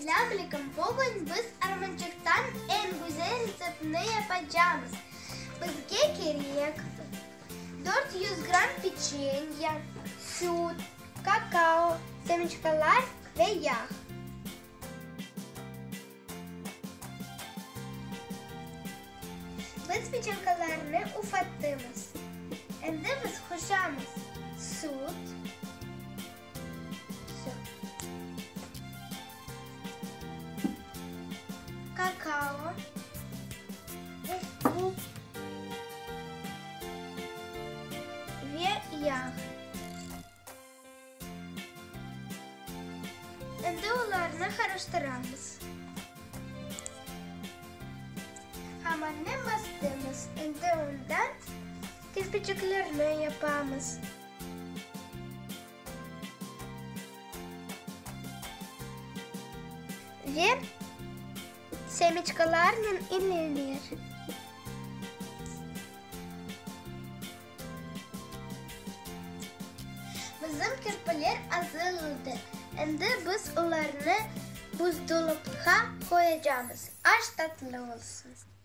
Assalamualaikum. Bugün biz armançıktan en güzel reseptini yapacağız. Bizge gerek 400 gram pеченье, süt, kakao, seminçikalar ve yağ. Biz pеченьkalarını ufattığımız. Şimdi biz koşamız süt, kakao, un ve yağ. Şimdi onları karıştırıyoruz. Hemen ne bastığımız şimdi ondan kirpiciklerini yapıyoruz. Ve seminçikalarla ilerler. Bizim kirpiler hazırlandı. Şimdi biz onları buzdolabına koyacağız. Aç tatlı olsun.